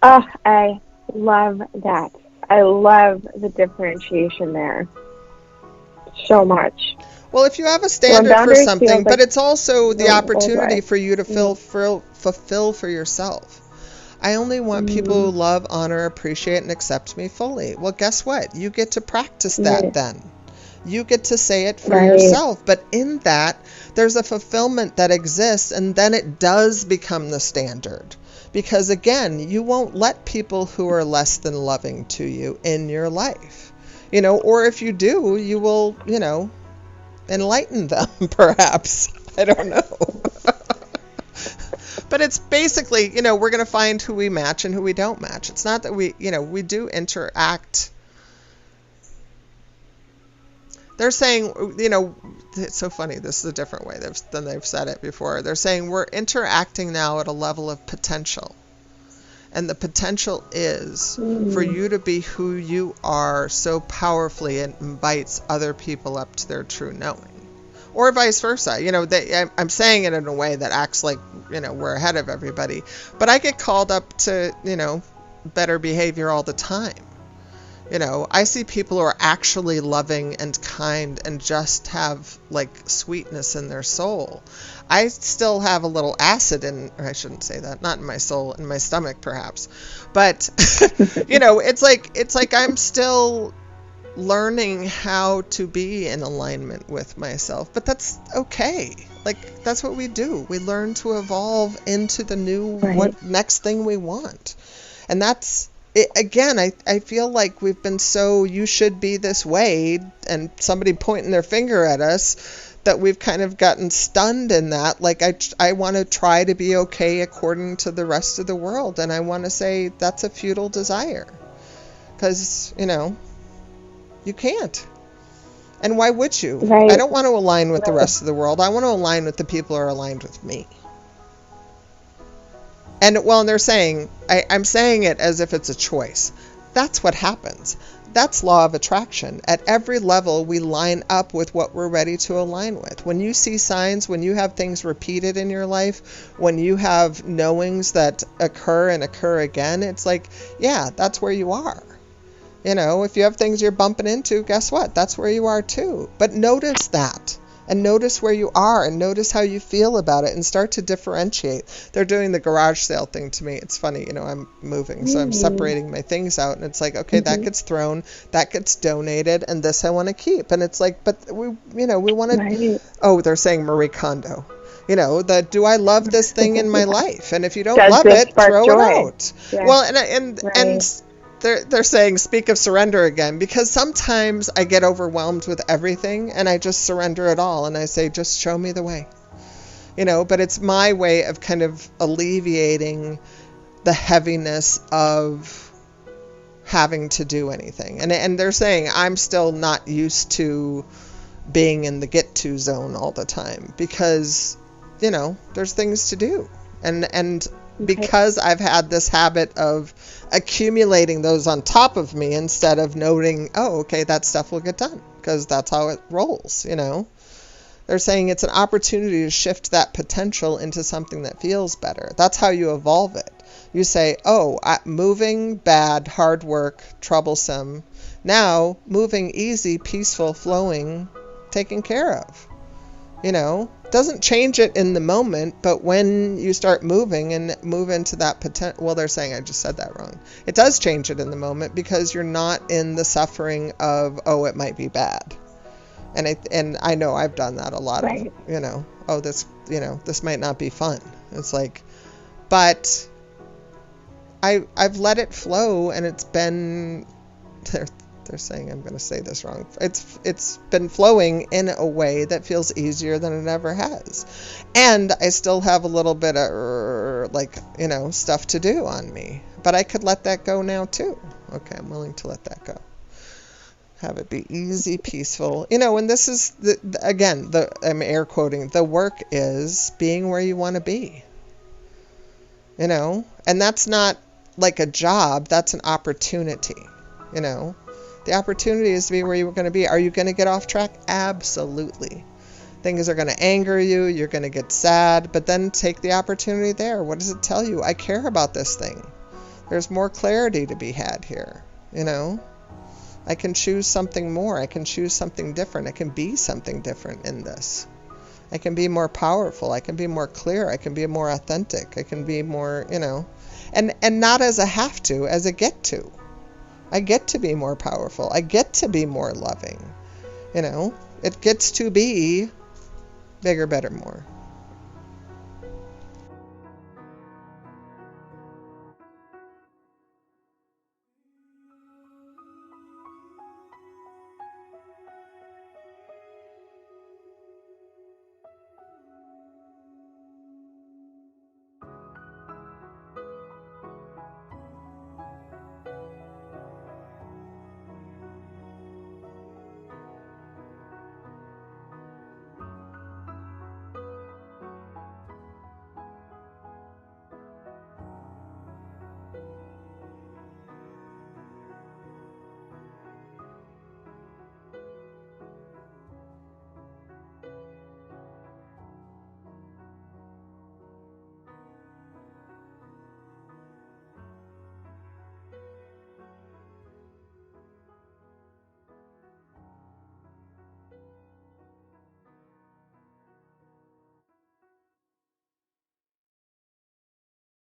Oh, I love that. I love the differentiation there so much. Well, if you have a So when standard for boundaries feel something, but like it's also the the old opportunity way. for you to fulfill for yourself. I only want people who love, honor, appreciate, and accept me fully. Well, guess what? You get to practice that Right. then. You get to say it for Right. yourself. But in that, there's a fulfillment that exists, and then it does become the standard. Because again, you won't let people who are less than loving to you in your life. Or if you do, you will, enlighten them, perhaps. I don't know. But it's basically, we're going to find who we match and who we don't match. It's not that we do interact. They're saying, it's so funny. This is a different way than they've said it before. They're saying we're interacting now at a level of potential. And the potential is for you to be who you are so powerfully it invites other people up to their true knowing. Or vice versa. I'm saying it in a way that acts like, we're ahead of everybody. But I get called up to, better behavior all the time. I see people who are actually loving and kind and just have like sweetness in their soul. I still have a little acid or I shouldn't say that, not in my soul, in my stomach perhaps. But, it's like I'm still learning how to be in alignment with myself. But that's okay. Like, that's what we do. We learn to evolve into the new, what next thing we want. And that's, again, I feel like we've been so, you should be this way, and somebody pointing their finger at us, that we've kind of gotten stunned in that. Like, I want to try to be okay according to the rest of the world. And I want to say that's a futile desire. Because, you can't. And why would you? Right. I don't want to align with the rest of the world. I want to align with the people who are aligned with me. And they're saying, I'm saying it as if it's a choice. That's what happens. That's law of attraction. At every level, we line up with what we're ready to align with. When you see signs, when you have things repeated in your life, when you have knowings that occur and occur again, it's like, yeah, that's where you are. If you have things you're bumping into, guess what? That's where you are too. But notice that. And notice where you are, and notice how you feel about it, and start to differentiate. They're doing the garage sale thing to me. It's funny, I'm moving, so I'm separating my things out, and it's like, okay, that gets thrown, that gets donated, and this I want to keep. And it's like, but we want to, they're saying Marie Kondo. Do I love this thing in my life? And if you don't love it, throw it out. Yeah. Well, and they're saying, speak of surrender again, because sometimes I get overwhelmed with everything and I just surrender it all. And I say, just show me the way, but it's my way of kind of alleviating the heaviness of having to do anything. And they're saying I'm still not used to being in the get to zone all the time because, there's things to do. And because I've had this habit of accumulating those on top of me instead of noting, oh, okay, that stuff will get done because that's how it rolls, They're saying it's an opportunity to shift that potential into something that feels better. That's how you evolve it. You say, moving, bad, hard work, troublesome. Now, moving, easy, peaceful, flowing, taken care of. Doesn't change it in the moment, but when you start moving and move into that potential, they're saying I just said that wrong. It does change it in the moment because you're not in the suffering of, it might be bad. And I know I've done that a lot of, this might not be fun. It's like, but I've let it flow, and it's been, they're saying I'm going to say this wrong. It's been flowing in a way that feels easier than it ever has. And I still have a little bit of stuff to do on me. But I could let that go now too. Okay, I'm willing to let that go. Have it be easy, peaceful. And this is, I'm air quoting, the work is being where you want to be. And that's not like a job, that's an opportunity, The opportunity is to be where you're going to be. Are you going to get off track? Absolutely. Things are going to anger you. You're going to get sad. But then take the opportunity there. What does it tell you? I care about this thing. There's more clarity to be had here, you know? I can choose something more. I can choose something different. I can be something different in this. I can be more powerful. I can be more clear. I can be more authentic. I can be more, you know, and not as a have to, as a get to. I get to be more powerful. I get to be more loving. You know, it gets to be bigger, better, more.